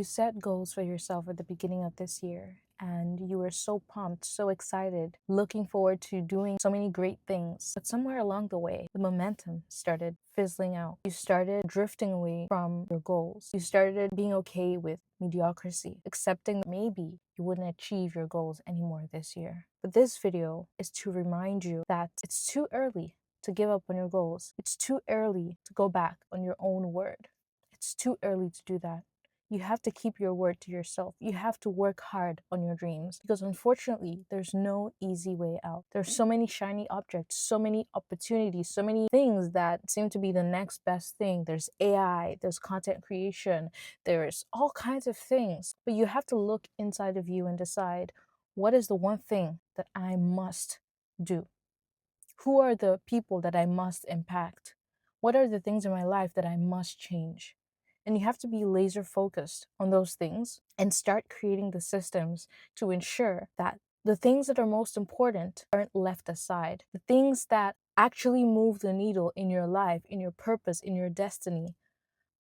You set goals for yourself at the beginning of this year, and you were so pumped, so excited, looking forward to doing so many great things. But somewhere along the way, the momentum started fizzling out. You started drifting away from your goals. You started being okay with mediocrity, accepting that maybe you wouldn't achieve your goals anymore this year. But this video is to remind you that it's too early to give up on your goals. It's too early to go back on your own word. It's too early to do that. You have to keep your word to yourself. You have to work hard on your dreams because unfortunately, there's no easy way out. There's so many shiny objects, so many opportunities, so many things that seem to be the next best thing. There's AI, there's content creation, there's all kinds of things. But you have to look inside of you and decide, what is the one thing that I must do? Who are the people that I must impact? What are the things in my life that I must change? And you have to be laser focused on those things and start creating the systems to ensure that the things that are most important aren't left aside. The things that actually move the needle in your life, in your purpose, in your destiny,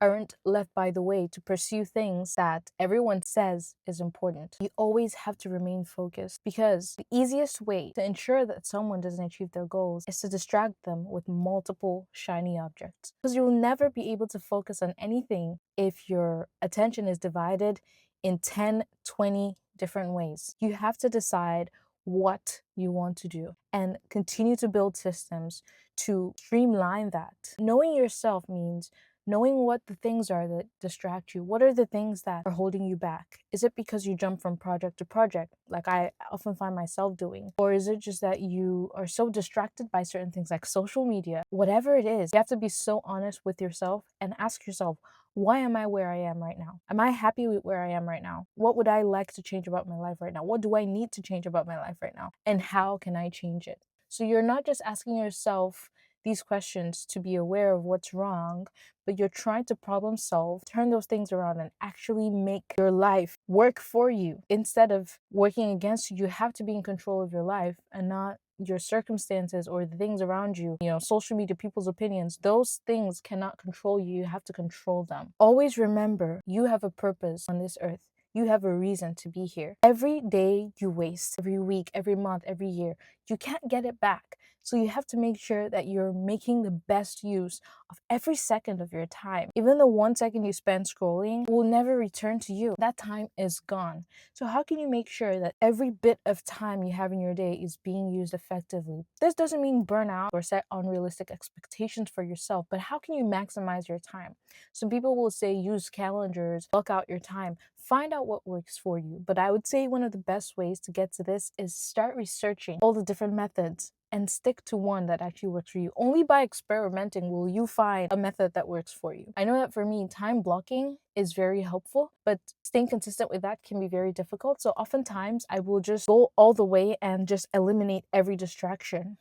aren't left by the way to pursue things that everyone says is important. You always have to remain focused because the easiest way to ensure that someone doesn't achieve their goals is to distract them with multiple shiny objects. Because you'll never be able to focus on anything if your attention is divided in 10, 20 different ways. You have to decide what you want to do and continue to build systems to streamline that. Knowing yourself means knowing what the things are that distract you. What are the things that are holding you back? Is it because you jump from project to project, like I often find myself doing? Or is it just that you are so distracted by certain things like social media? Whatever it is, you have to be so honest with yourself and ask yourself, why am I where I am right now? Am I happy with where I am right now? What would I like to change about my life right now? What do I need to change about my life right now? And how can I change it? So you're not just asking yourself these questions to be aware of what's wrong, but you're trying to problem solve, turn those things around, and actually make your life work for you instead of working against you. You have to be in control of your life and not your circumstances or the things around you. Social media, people's opinions, those things cannot control you. You have to control them. Always remember, you have a purpose on this earth. You have a reason to be here. Every day you waste, every week, every month, every year, you can't get it back. So you have to make sure that you're making the best use of every second of your time. Even the 1 second you spend scrolling will never return to you. That time is gone. So how can you make sure that every bit of time you have in your day is being used effectively? This doesn't mean burnout or set unrealistic expectations for yourself, but how can you maximize your time? Some people will say use calendars, block out your time, find out what works for you. But I would say one of the best ways to get to this is start researching all the different methods and stick to one that actually works for you. Only by experimenting will you find a method that works for you. I know that for me, time blocking is very helpful, but staying consistent with that can be very difficult. So oftentimes I will just go all the way and just eliminate every distraction.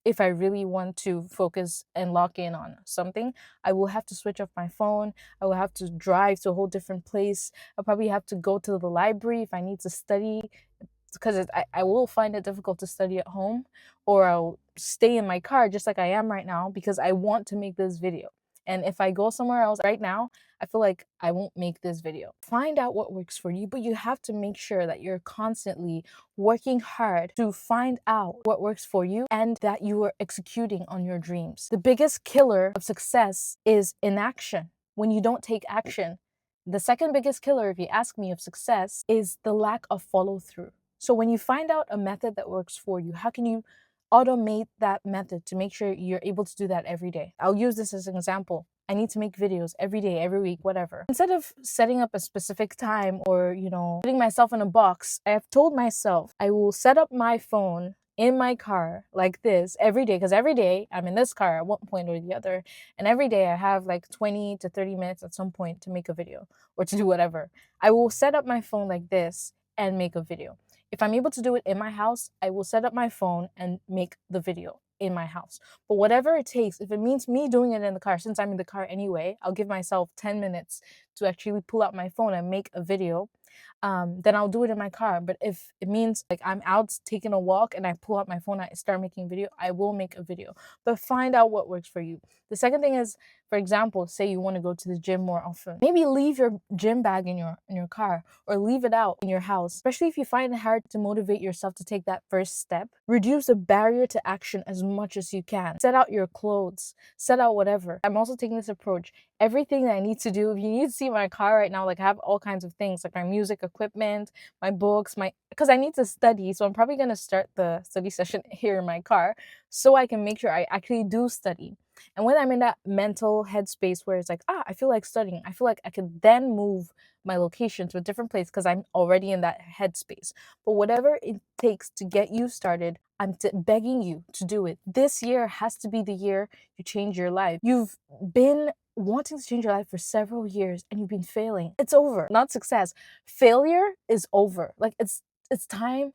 If I really want to focus and lock in on something, I will have to switch off my phone. I will have to drive to a whole different place. I'll probably have to go to the library if I need to study, because I will find it difficult to study at home, or I'll stay in my car just like I am right now because I want to make this video. And if I go somewhere else right now, I feel like I won't make this video. Find out what works for you, but you have to make sure that you're constantly working hard to find out what works for you and that you are executing on your dreams. The biggest killer of success is inaction. When you don't take action, the second biggest killer, if you ask me, of success is the lack of follow through. So when you find out a method that works for you, how can you automate that method to make sure you're able to do that every day? I'll use this as an example. I need to make videos every day, every week, whatever. Instead of setting up a specific time or, putting myself in a box, I have told myself I will set up my phone in my car like this every day, because every day I'm in this car at one point or the other, and every day I have like 20 to 30 minutes at some point to make a video or to do whatever. I will set up my phone like this and make a video. If I'm able to do it in my house, I will set up my phone and make the video in my house. But whatever it takes, if it means me doing it in the car, since I'm in the car anyway, I'll give myself 10 minutes to actually pull out my phone and make a video, then I'll do it in my car. But if it means like I'm out taking a walk and I pull out my phone, I start making a video, I will make a video. But find out what works for you. The second thing is, for example, say you want to go to the gym more often. Maybe leave your gym bag in your car, or leave it out in your house. Especially if you find it hard to motivate yourself to take that first step, reduce the barrier to action as much as you can. Set out your clothes, set out whatever. I'm also taking this approach. Everything that I need to do, if you need to see my car right now, like I have all kinds of things, like my music equipment, my books, because I need to study. So I'm probably going to start the study session here in my car so I can make sure I actually do study. And when I'm in that mental headspace where it's like, I feel like studying, I feel like I could then move my location to a different place because I'm already in that headspace. But whatever it takes to get you started, I'm begging you to do it. This year has to be the year you change your life. You've been wanting to change your life for several years and you've been failing. It's over. Not success. Failure is over. Like it's time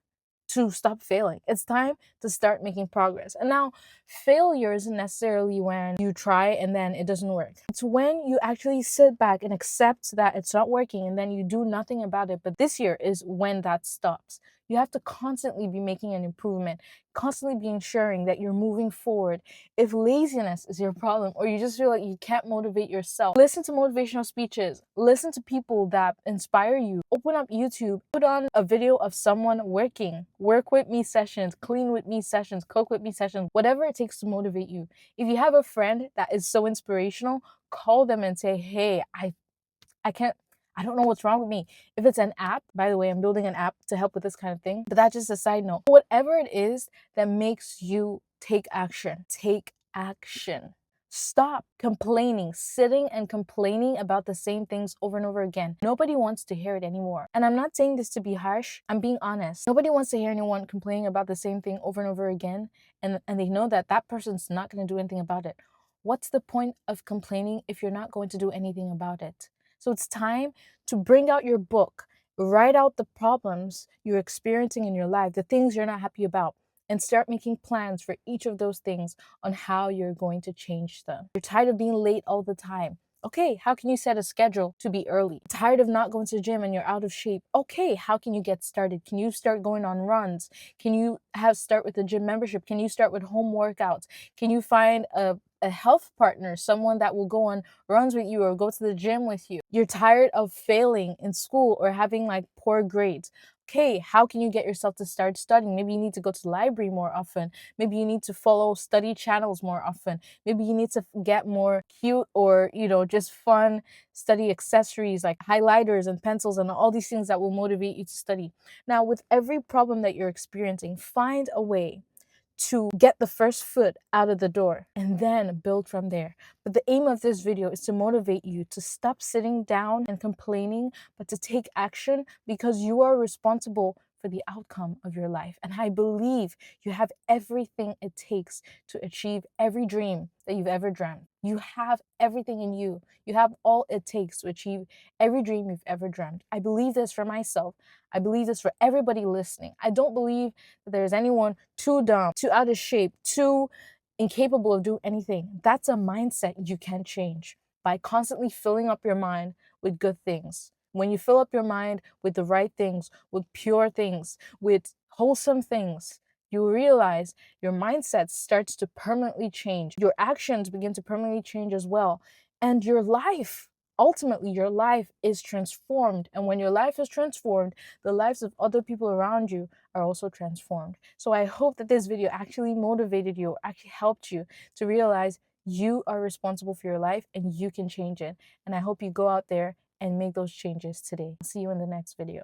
to stop failing. It's time to start making progress. And now, failure isn't necessarily when you try and then it doesn't work. It's when you actually sit back and accept that it's not working and then you do nothing about it. But this year is when that stops. You have to constantly be making an improvement, constantly be ensuring that you're moving forward. If laziness is your problem, or you just feel like you can't motivate yourself, listen to motivational speeches, listen to people that inspire you. Open up YouTube, put on a video of someone working, work with me sessions, clean with me sessions, cook with me sessions, whatever it takes to motivate you. If you have a friend that is so inspirational, call them and say, hey, I don't know what's wrong with me. If it's an app, by the way, I'm building an app to help with this kind of thing, but that's just a side note. Whatever it is that makes you take action, take action. Stop complaining, sitting and complaining about the same things over and over again. Nobody wants to hear it anymore. And I'm not saying this to be harsh. I'm being honest. Nobody wants to hear anyone complaining about the same thing over and over again. And they know that that person's not going to do anything about it. What's the point of complaining if you're not going to do anything about it? So it's time to bring out your book, write out the problems you're experiencing in your life, the things you're not happy about, and start making plans for each of those things on how you're going to change them. You're tired of being late all the time. Okay, how can you set a schedule to be early? Tired of not going to the gym and you're out of shape. Okay, how can you get started? Can you start going on runs? Can you start with a gym membership? Can you start with home workouts? Can you find a health partner, someone that will go on runs with you or go to the gym with you? You're tired of failing in school or having like poor grades. Okay, how can you get yourself to start studying? Maybe you need to go to the library more often. Maybe you need to follow study channels more often. Maybe you need to get more cute or, just fun study accessories like highlighters and pencils and all these things that will motivate you to study. Now, with every problem that you're experiencing, find a way to get the first foot out of the door and then build from there. But the aim of this video is to motivate you to stop sitting down and complaining, but to take action because you are responsible for the outcome of your life. And I believe you have everything it takes to achieve every dream that you've ever dreamt. You have everything in you. You have all it takes to achieve every dream you've ever dreamt. I believe this for myself. I believe this for everybody listening. I don't believe that there's anyone too dumb, too out of shape, too incapable of doing anything. That's a mindset you can change by constantly filling up your mind with good things. When you fill up your mind with the right things, with pure things, with wholesome things, you realize your mindset starts to permanently change. Your actions begin to permanently change as well. And your life, ultimately, your life is transformed. And when your life is transformed, the lives of other people around you are also transformed. So I hope that this video actually motivated you, actually helped you to realize you are responsible for your life and you can change it. And I hope you go out there and make those changes today. I'll see you in the next video.